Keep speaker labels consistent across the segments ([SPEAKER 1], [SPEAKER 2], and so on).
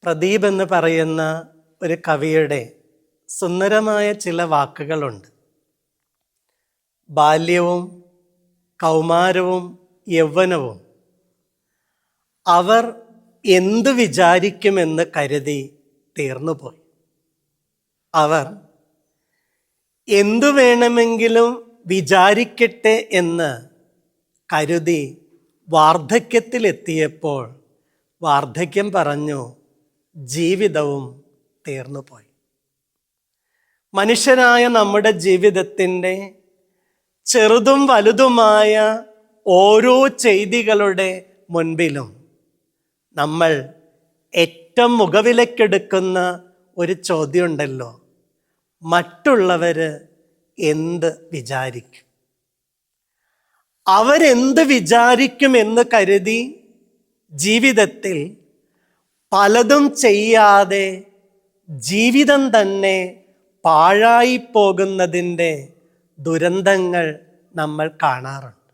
[SPEAKER 1] പ്രദീപ് എന്ന് പറയുന്ന ഒരു കവിയുടെ സുന്ദരമായ ചില വാക്കുകളുണ്ട്. ബാല്യവും കൗമാരവും യൗവനവും അവർ എന്തു വിചാരിക്കുമെന്ന് കരുതി തീർന്നുപോയി. അവർ എന്തു വേണമെങ്കിലും വിചാരിക്കട്ടെ എന്ന് കരുതി വാർദ്ധക്യത്തിലെത്തിയപ്പോൾ വാർദ്ധക്യം പറഞ്ഞു, ജീവിതവും തീർന്നുപോയി. മനുഷ്യനായ നമ്മുടെ ജീവിതത്തിൻ്റെ ചെറുതും വലുതുമായ ഓരോ ചെയ്തികളുടെ മുൻപിലും നമ്മൾ ഏറ്റവും മുഖവിലക്കെടുക്കുന്ന ഒരു ചോദ്യമുണ്ടല്ലോ, മറ്റുള്ളവർ എന്ത് വിചാരിക്കും? അവരെന്ത് വിചാരിക്കുമെന്ന് കരുതി ജീവിതത്തിൽ പലതും ചെയ്യാതെ ജീവിതം തന്നെ പാഴായി പോകുന്നതിൻ്റെ ദുരന്തങ്ങൾ നമ്മൾ കാണാറുണ്ട്.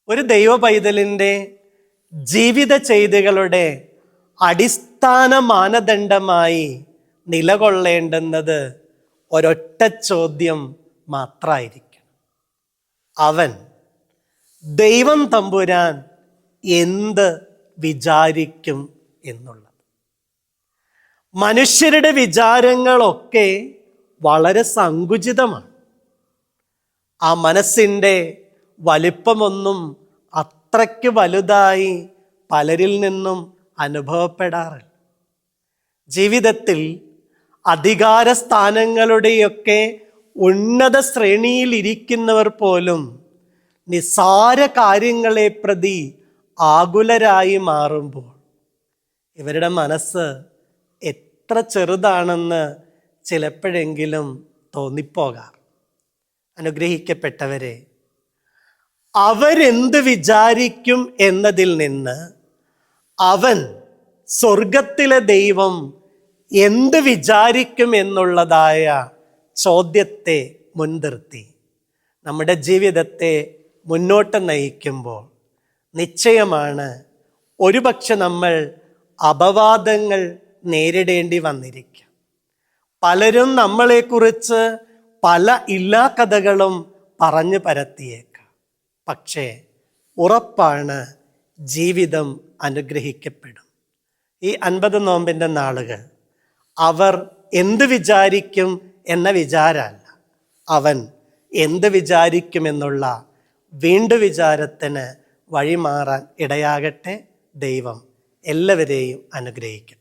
[SPEAKER 1] ഒരു ദൈവ പൈതലിൻ്റെ ജീവിത ചെയ്തികളുടെ അടിസ്ഥാന മാനദണ്ഡമായി നിലകൊള്ളേണ്ടുന്നത് ഒരൊറ്റ ചോദ്യം മാത്രമായിരിക്കണം. അവൻ ദൈവം തമ്പുരാൻ എന്ത് വിചാരിക്കും എന്നുള്ളത്. മനുഷ്യരുടെ വിചാരങ്ങളൊക്കെ വളരെ സങ്കുചിതമാണ്. ആ മനസ്സിൻ്റെ വലിപ്പമൊന്നും അത്രയ്ക്ക് വലുതായി പലരിൽ നിന്നും അനുഭവപ്പെടാറില്ല. ജീവിതത്തിൽ അധികാര സ്ഥാനങ്ങളുടെയൊക്കെ ഉന്നത ശ്രേണിയിൽ ഇരിക്കുന്നവർ പോലും നിസ്സാര കാര്യങ്ങളെ പ്രതി ആകുലരായി മാറുമ്പോൾ ഇവരുടെ മനസ്സ് എത്ര ചെറുതാണെന്ന് ചിലപ്പോഴെങ്കിലും തോന്നിപ്പോകാം. അനുഗ്രഹിക്കപ്പെട്ടവരെ, അവരെന്ത് വിചാരിക്കും എന്നതിൽ നിന്ന് അവൻ, സ്വർഗത്തിലെ ദൈവം എന്ത് വിചാരിക്കും എന്നുള്ളതായ ചോദ്യത്തെ മുൻനിർത്തി നമ്മുടെ ജീവിതത്തെ മുന്നോട്ട് നയിക്കുമ്പോൾ നിശ്ചയമാണ് ഒരുപക്ഷെ നമ്മൾ അപവാദങ്ങൾ നേരിടേണ്ടി വന്നിരിക്കും. പലരും നമ്മളെക്കുറിച്ച് പല ഇല്ലാ കഥകളും പറഞ്ഞു പരത്തിയേക്കാം. പക്ഷേ ഉറപ്പാണ്, ജീവിതം അനുഗ്രഹിക്കപ്പെടും. ഈ 50 നോമ്പിൻ്റെ നാളുകൾ അവർ എന്ത് വിചാരിക്കും എന്ന വിചാരമല്ല, അവൻ എന്ത് വിചാരിക്കുമെന്നുള്ള വീണ്ടും വിചാരത്തിന് വഴിമാറാൻ ഇടയാകട്ടെ. ദൈവം എല്ലാവരെയും അനുഗ്രഹിക്കും.